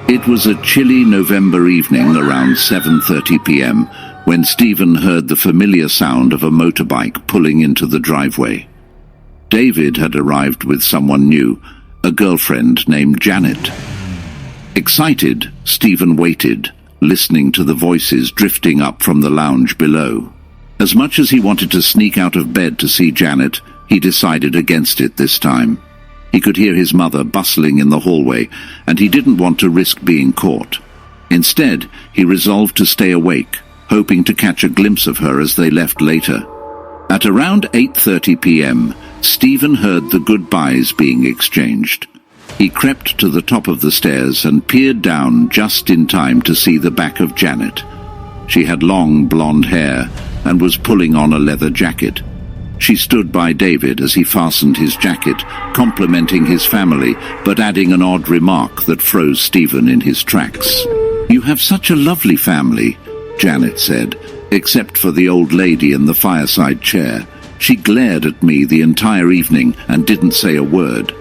It was a chilly November evening around 7:30 p.m. when Stephen heard the familiar sound of a motorbike pulling into the driveway. David had arrived with someone new, a girlfriend named Janet. Excited, Stephen waited, listening to the voices drifting up from the lounge below. As much as he wanted to sneak out of bed to see Janet, he decided against it this time. He could hear his mother bustling in the hallway, and he didn't want to risk being caught. Instead, he resolved to stay awake, hoping to catch a glimpse of her as they left later. At around 8:30 p.m., Stephen heard the goodbyes being exchanged. He crept to the top of the stairs and peered down just in time to see the back of Janet. She had long blonde hair and was pulling on a leather jacket. She stood by David as he fastened his jacket, complimenting his family, but adding an odd remark that froze Stephen in his tracks. "You have such a lovely family," Janet said, except for the old lady in the fireside chair. She glared at me the entire evening and didn't say a word.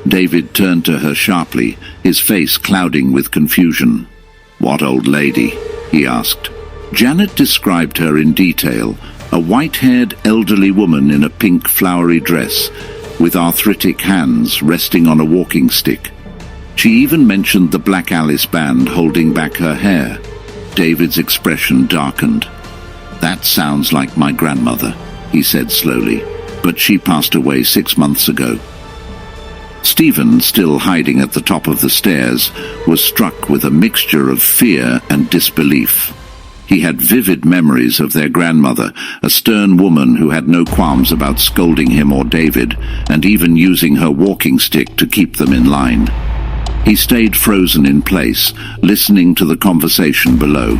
David turned to her sharply, his face clouding with confusion. "What old lady?" he asked. Janet described her in detail, a white-haired elderly woman in a pink flowery dress, with arthritic hands resting on a walking stick. She even mentioned the Black Alice band holding back her hair. David's expression darkened. "That sounds like my grandmother," he said slowly, "but she passed away 6 months ago." Stephen, still hiding at the top of the stairs, was struck with a mixture of fear and disbelief. He had vivid memories of their grandmother, a stern woman who had no qualms about scolding him or David, and even using her walking stick to keep them in line. He stayed frozen in place, listening to the conversation below.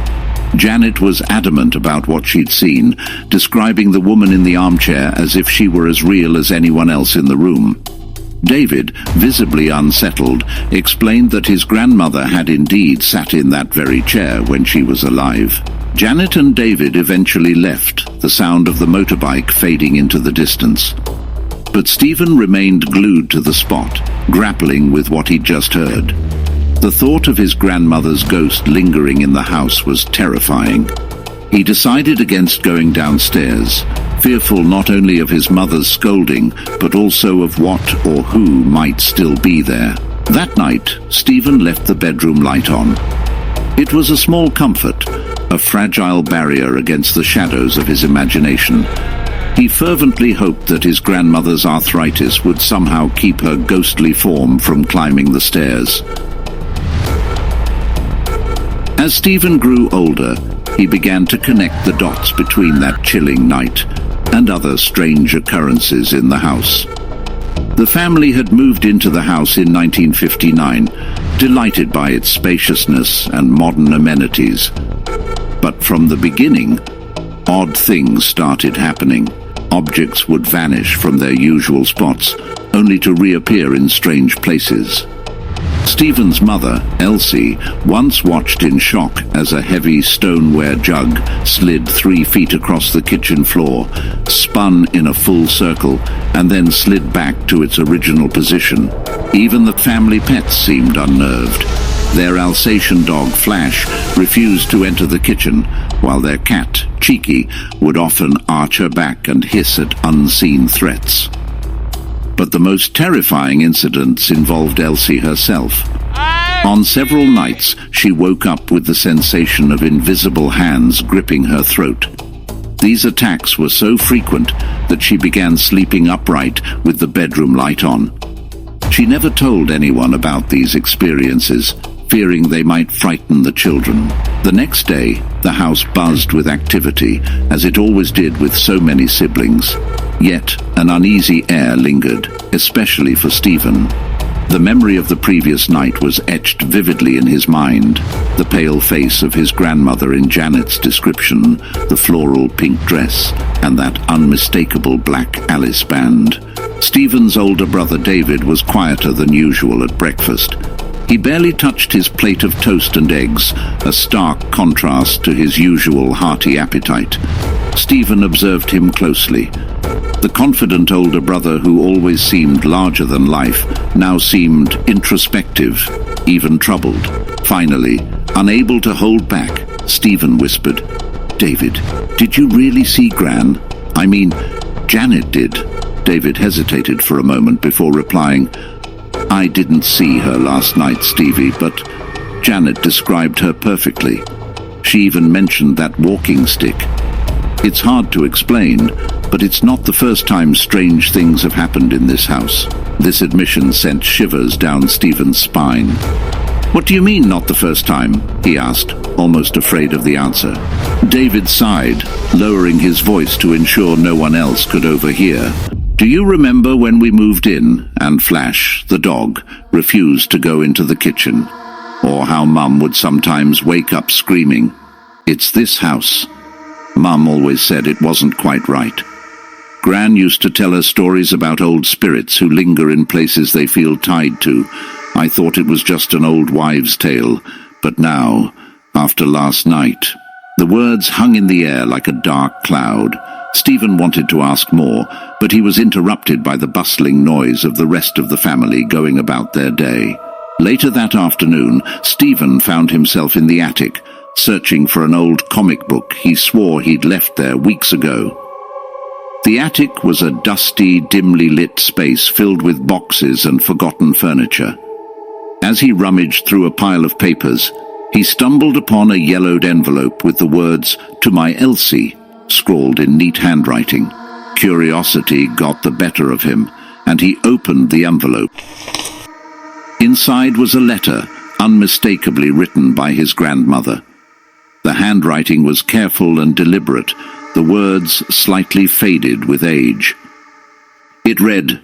Janet was adamant about what she'd seen, describing the woman in the armchair as if she were as real as anyone else in the room. David, visibly unsettled, explained that his grandmother had indeed sat in that very chair when she was alive. Janet and David eventually left, the sound of the motorbike fading into the distance. But Stephen remained glued to the spot, grappling with what he'd just heard. The thought of his grandmother's ghost lingering in the house was terrifying. He decided against going downstairs, fearful not only of his mother's scolding, but also of what or who might still be there. That night, Stephen left the bedroom light on. It was a small comfort, a fragile barrier against the shadows of his imagination. He fervently hoped that his grandmother's arthritis would somehow keep her ghostly form from climbing the stairs. As Stephen grew older, he began to connect the dots between that chilling night and other strange occurrences in the house. The family had moved into the house in 1959, delighted by its spaciousness and modern amenities. But from the beginning, odd things started happening. Objects would vanish from their usual spots, only to reappear in strange places. Stephen's mother, Elsie, once watched in shock as a heavy stoneware jug slid 3 feet across the kitchen floor, spun in a full circle, and then slid back to its original position. Even the family pets seemed unnerved. Their Alsatian dog, Flash, refused to enter the kitchen, while their cat, Cheeky, would often arch her back and hiss at unseen threats. But the most terrifying incidents involved Elsie herself. On several nights, she woke up with the sensation of invisible hands gripping her throat. These attacks were so frequent that she began sleeping upright with the bedroom light on. She never told anyone about these experiences, fearing they might frighten the children. The next day, the house buzzed with activity, as it always did with so many siblings. Yet, an uneasy air lingered, especially for Stephen. The memory of the previous night was etched vividly in his mind. The pale face of his grandmother in Janet's description, the floral pink dress, and that unmistakable Black Alice band. Stephen's older brother David was quieter than usual at breakfast. He barely touched his plate of toast and eggs, a stark contrast to his usual hearty appetite. Stephen observed him closely. The confident older brother who always seemed larger than life now seemed introspective, even troubled. Finally, unable to hold back, Stephen whispered, "David, did you really see Gran? I mean, Janet did." David hesitated for a moment before replying, "I didn't see her last night, Stevie, but Janet described her perfectly. She even mentioned that walking stick. It's hard to explain, but it's not the first time strange things have happened in this house." This admission sent shivers down Stephen's spine. "What do you mean, not the first time?" he asked, almost afraid of the answer. David sighed, lowering his voice to ensure no one else could overhear. "Do you remember when we moved in and Flash, the dog, refused to go into the kitchen? Or how Mum would sometimes wake up screaming, 'It's this house.' Mum always said it wasn't quite right. Gran used to tell her stories about old spirits who linger in places they feel tied to. I thought it was just an old wives' tale, but now, after last night..." The words hung in the air like a dark cloud. Stephen wanted to ask more, but he was interrupted by the bustling noise of the rest of the family going about their day. Later that afternoon, Stephen found himself in the attic, searching for an old comic book he swore he'd left there weeks ago. The attic was a dusty, dimly lit space filled with boxes and forgotten furniture. As he rummaged through a pile of papers, he stumbled upon a yellowed envelope with the words, "To my Elsie," scrawled in neat handwriting. Curiosity got the better of him, and he opened the envelope. Inside was a letter, unmistakably written by his grandmother. The handwriting was careful and deliberate, the words slightly faded with age. It read,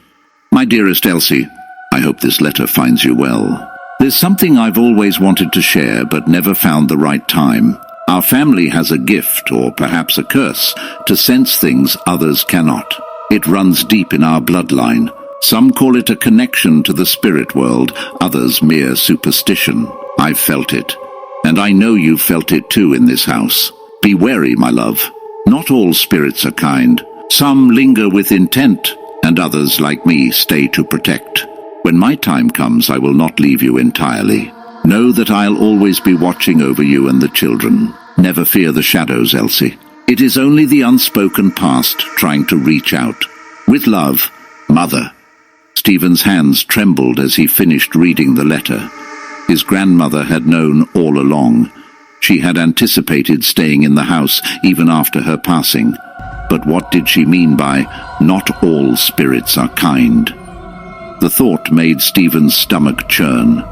"My dearest Elsie, I hope this letter finds you well. There's something I've always wanted to share but never found the right time. Our family has a gift, or perhaps a curse, to sense things others cannot. It runs deep in our bloodline. Some call it a connection to the spirit world, others mere superstition. I've felt it, and I know you've felt it too in this house. Be wary, my love. Not all spirits are kind. Some linger with intent, and others, like me, stay to protect. When my time comes, I will not leave you entirely. Know that I'll always be watching over you and the children. Never fear the shadows, Elsie. It is only the unspoken past trying to reach out. With love, Mother." Stephen's hands trembled as he finished reading the letter. His grandmother had known all along. She had anticipated staying in the house even after her passing. But what did she mean by, "Not all spirits are kind"? The thought made Stephen's stomach churn.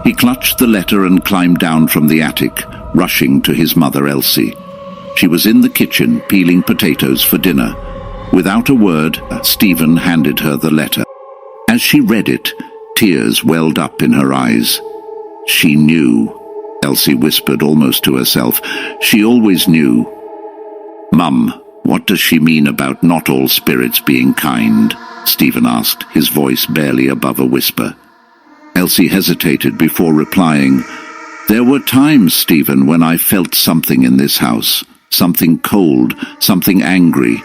He clutched the letter and climbed down from the attic, rushing to his mother Elsie. She was in the kitchen, peeling potatoes for dinner. Without a word, Stephen handed her the letter. As she read it, tears welled up in her eyes. "She knew," Elsie whispered almost to herself. "She always knew." "Mum, what does she mean about not all spirits being kind?" Stephen asked, his voice barely above a whisper. Elsie hesitated before replying, "There were times, Stephen, when I felt something in this house. Something cold, something angry.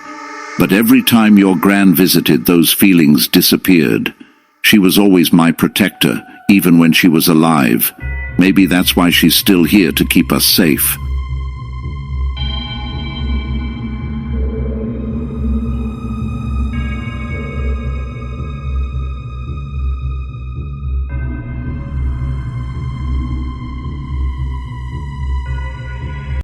But every time your Gran visited, those feelings disappeared. She was always my protector, even when she was alive. Maybe that's why she's still here to keep us safe."